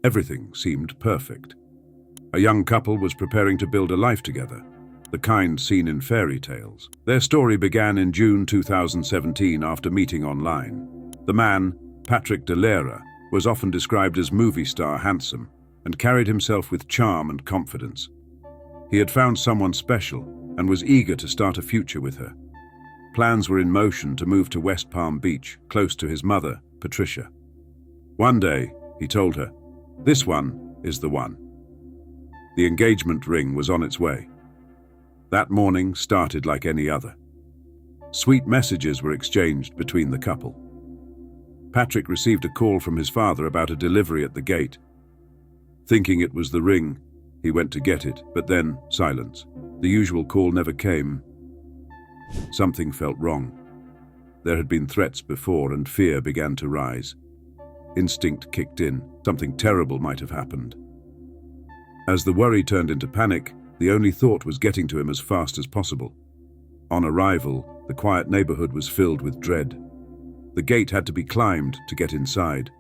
Everything seemed perfect. A young couple was preparing to build a life together, the kind seen in fairy tales. Their story began in June 2017 after meeting online. The man, Patrick de Lera, was often described as movie star handsome and carried himself with charm and confidence. He had found someone special and was eager to start a future with her. Plans were in motion to move to West Palm Beach, close to his mother, Patricia. One day, he told her, "This one is the one." The engagement ring was on its way. That morning started like any other. Sweet messages were exchanged between the couple. Patrick received a call from his father about a delivery at the gate. Thinking it was the ring, he went to get it, but then silence. The usual call never came. Something felt wrong. There had been threats before and fear began to rise. Instinct kicked in. Something terrible might have happened. As the worry turned into panic, the only thought was getting to him as fast as possible. On arrival, the quiet neighborhood was filled with dread. The gate had to be climbed to get inside.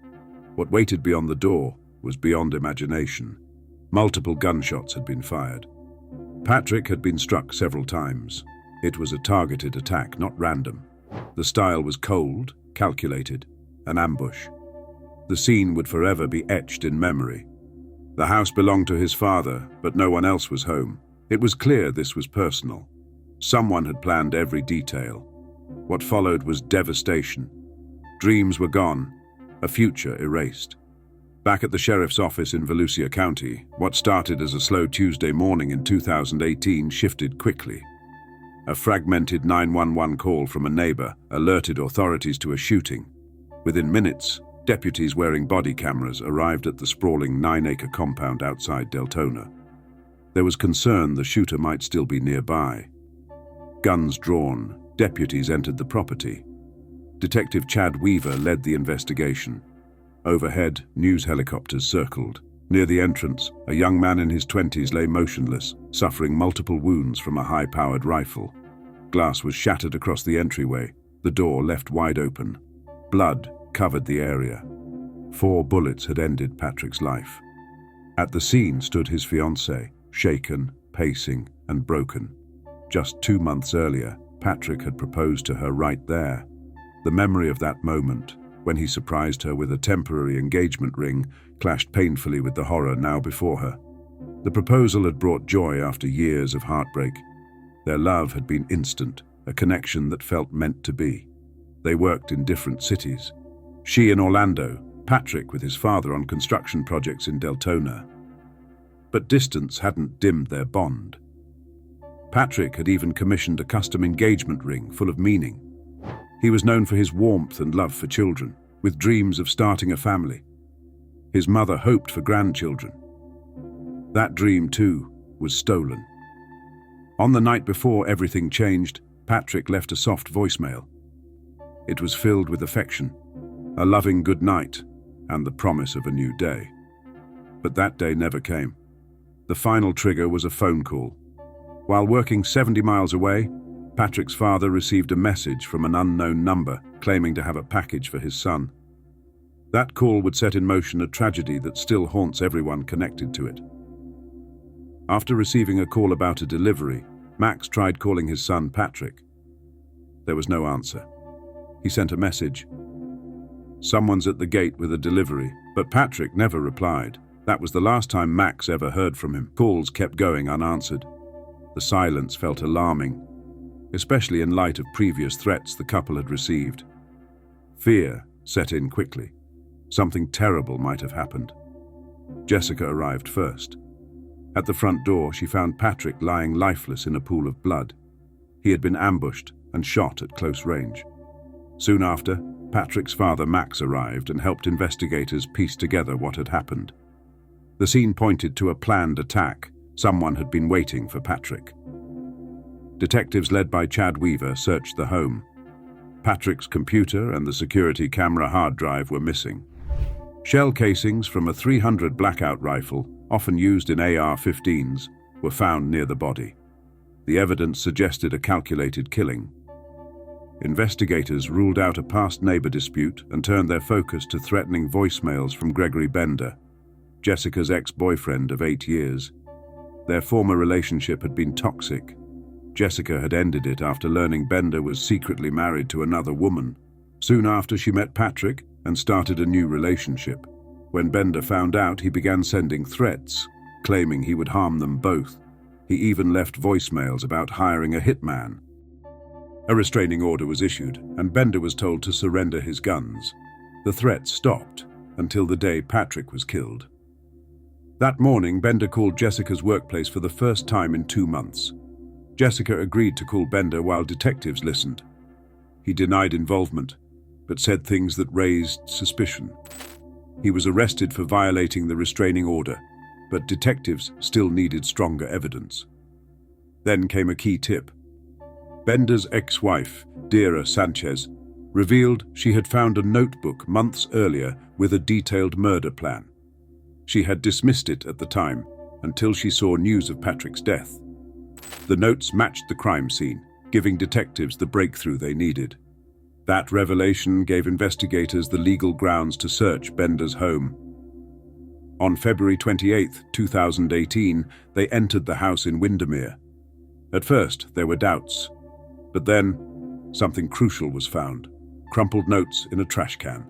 What waited beyond the door was beyond imagination. Multiple gunshots had been fired. Patrick had been struck several times. It was a targeted attack, not random. The style was cold, calculated, an ambush. The scene would forever be etched in memory. The house belonged to his father, but no one else was home. It was clear this was personal. Someone had planned every detail. What followed was devastation. Dreams were gone, a future erased. Back at the sheriff's office in Volusia County, what started as a slow Tuesday morning in 2018 shifted quickly. A fragmented 911 call from a neighbor alerted authorities to a shooting. Within minutes, deputies wearing body cameras arrived at the sprawling 9-acre compound outside Deltona. There was concern the shooter might still be nearby. Guns drawn, deputies entered the property. Detective Chad Weaver led the investigation. Overhead, news helicopters circled. Near the entrance, a young man in his 20s lay motionless, suffering multiple wounds from a high-powered rifle. Glass was shattered across the entryway, the door left wide open. Blood covered the area. 4 bullets had ended Patrick's life. At the scene stood his fiancée, shaken, pacing, and broken. Just 2 months earlier, Patrick had proposed to her right there. The memory of that moment, when he surprised her with a temporary engagement ring, clashed painfully with the horror now before her. The proposal had brought joy after years of heartbreak. Their love had been instant, a connection that felt meant to be. They worked in different cities. She in Orlando, Patrick with his father on construction projects in Deltona. But distance hadn't dimmed their bond. Patrick had even commissioned a custom engagement ring full of meaning. He was known for his warmth and love for children, with dreams of starting a family. His mother hoped for grandchildren. That dream, too, was stolen. On the night before everything changed, Patrick left a soft voicemail. It was filled with affection, a loving good night, and the promise of a new day. But that day never came. The final trigger was a phone call. While working 70 miles away, Patrick's father received a message from an unknown number claiming to have a package for his son. That call would set in motion a tragedy that still haunts everyone connected to it. After receiving a call about a delivery, Max tried calling his son Patrick. There was no answer. He sent a message. "Someone's at the gate with a delivery," but Patrick never replied. That was the last time Max ever heard from him. Calls kept going unanswered. The silence felt alarming, especially in light of previous threats the couple had received. Fear set in quickly. Something terrible might have happened. Jessica arrived first. At the front door, she found Patrick lying lifeless in a pool of blood. He had been ambushed and shot at close range. Soon after, Patrick's father Max arrived and helped investigators piece together what had happened. The scene pointed to a planned attack. Someone had been waiting for Patrick. Detectives led by Chad Weaver searched the home. Patrick's computer and the security camera hard drive were missing. Shell casings from a .300 blackout rifle, often used in AR-15s, were found near the body. The evidence suggested a calculated killing. Investigators ruled out a past neighbor dispute and turned their focus to threatening voicemails from Gregory Bender. Jessica's ex-boyfriend of 8 years. Their former relationship had been toxic. Jessica had ended it after learning Bender was secretly married to another woman. Soon after, she met Patrick and started a new relationship. When Bender found out, he began sending threats, claiming he would harm them both. He even left voicemails about hiring a hitman. A restraining order was issued, and Bender was told to surrender his guns. The threats stopped until the day Patrick was killed. That morning, Bender called Jessica's workplace for the first time in 2 months. Jessica agreed to call Bender while detectives listened. He denied involvement, but said things that raised suspicion. He was arrested for violating the restraining order, but detectives still needed stronger evidence. Then came a key tip. Bender's ex-wife, Dira Sanchez, revealed she had found a notebook months earlier with a detailed murder plan. She had dismissed it at the time until she saw news of Patrick's death. The notes matched the crime scene, giving detectives the breakthrough they needed. That revelation gave investigators the legal grounds to search Bender's home. On February 28, 2018, they entered the house in Windermere. At first, there were doubts, but then something crucial was found: crumpled notes in a trash can.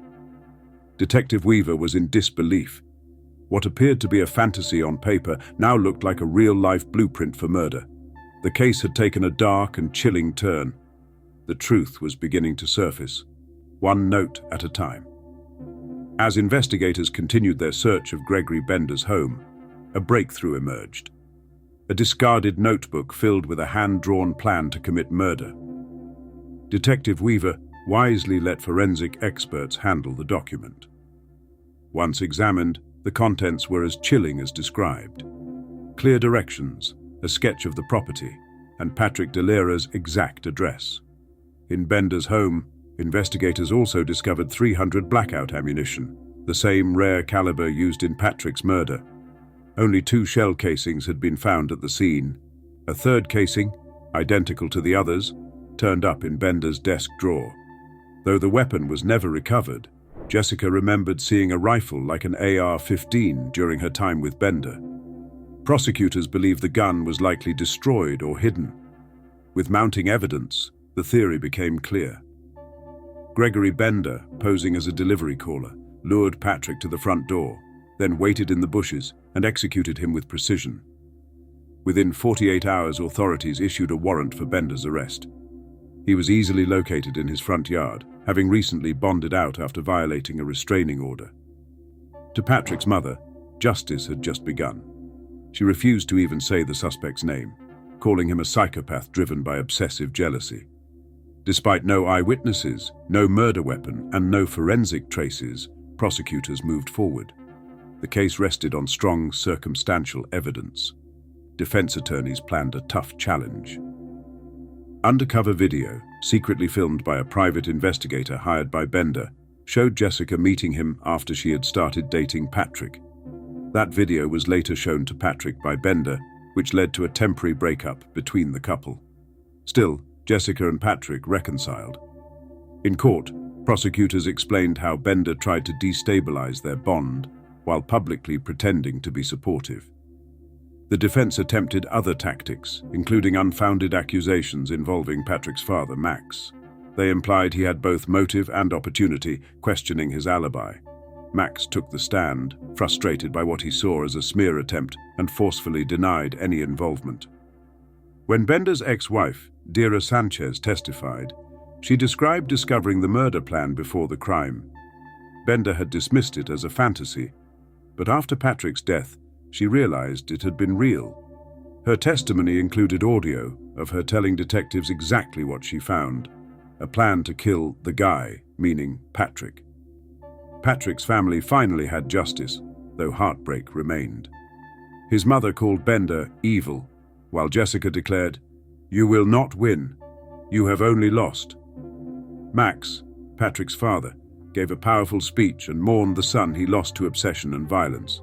Detective Weaver was in disbelief. What appeared to be a fantasy on paper now looked like a real-life blueprint for murder. The case had taken a dark and chilling turn. The truth was beginning to surface, one note at a time. As investigators continued their search of Gregory Bender's home, a breakthrough emerged. A discarded notebook filled with a hand-drawn plan to commit murder. Detective Weaver wisely let forensic experts handle the document. Once examined, the contents were as chilling as described. Clear directions, a sketch of the property, and Patrick Delira's exact address. In Bender's home, investigators also discovered 300 blackout ammunition, the same rare caliber used in Patrick's murder. Only 2 shell casings had been found at the scene. A third casing, identical to the others, turned up in Bender's desk drawer. Though the weapon was never recovered, Jessica remembered seeing a rifle like an AR-15 during her time with Bender. Prosecutors believed the gun was likely destroyed or hidden. With mounting evidence, the theory became clear. Gregory Bender, posing as a delivery caller, lured Patrick to the front door, then waited in the bushes and executed him with precision. Within 48 hours, authorities issued a warrant for Bender's arrest. He was easily located in his front yard, having recently bonded out after violating a restraining order. To Patrick's mother, justice had just begun. She refused to even say the suspect's name, calling him a psychopath driven by obsessive jealousy. Despite no eyewitnesses, no murder weapon, and no forensic traces, prosecutors moved forward. The case rested on strong circumstantial evidence. Defense attorneys planned a tough challenge. Undercover video, secretly filmed by a private investigator hired by Bender, showed Jessica meeting him after she had started dating Patrick. That video was later shown to Patrick by Bender, which led to a temporary breakup between the couple. Still, Jessica and Patrick reconciled. In court, prosecutors explained how Bender tried to destabilize their bond while publicly pretending to be supportive. The defense attempted other tactics, including unfounded accusations involving Patrick's father, Max. They implied he had both motive and opportunity, questioning his alibi. Max took the stand, frustrated by what he saw as a smear attempt, and forcefully denied any involvement. When Bender's ex-wife, Dira Sanchez, testified, she described discovering the murder plan before the crime. Bender had dismissed it as a fantasy, but after Patrick's death, she realized it had been real. Her testimony included audio of her telling detectives exactly what she found: a plan to kill the guy, meaning Patrick. Patrick's family finally had justice, though heartbreak remained. His mother called Bender evil, while Jessica declared, "You will not win. You have only lost." Max, Patrick's father, gave a powerful speech and mourned the son he lost to obsession and violence.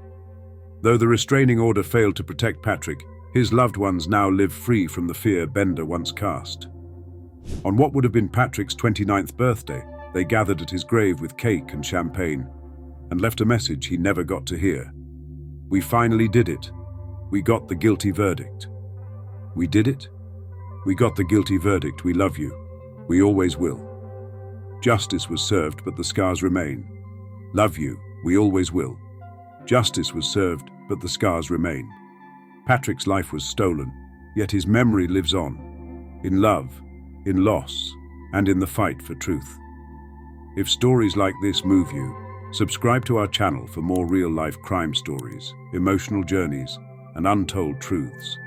Though the restraining order failed to protect Patrick, his loved ones now live free from the fear Bender once cast. On what would have been Patrick's 29th birthday, they gathered at his grave with cake and champagne, and left a message he never got to hear. We finally did it. We got the guilty verdict. We did it? We got the guilty verdict. We love you. We always will. Justice was served, but the scars remain. Love you. We always will. Justice was served, but the scars remain. Patrick's life was stolen, yet his memory lives on. In love, in loss, and in the fight for truth. If stories like this move you, subscribe to our channel for more real-life crime stories, emotional journeys, and untold truths.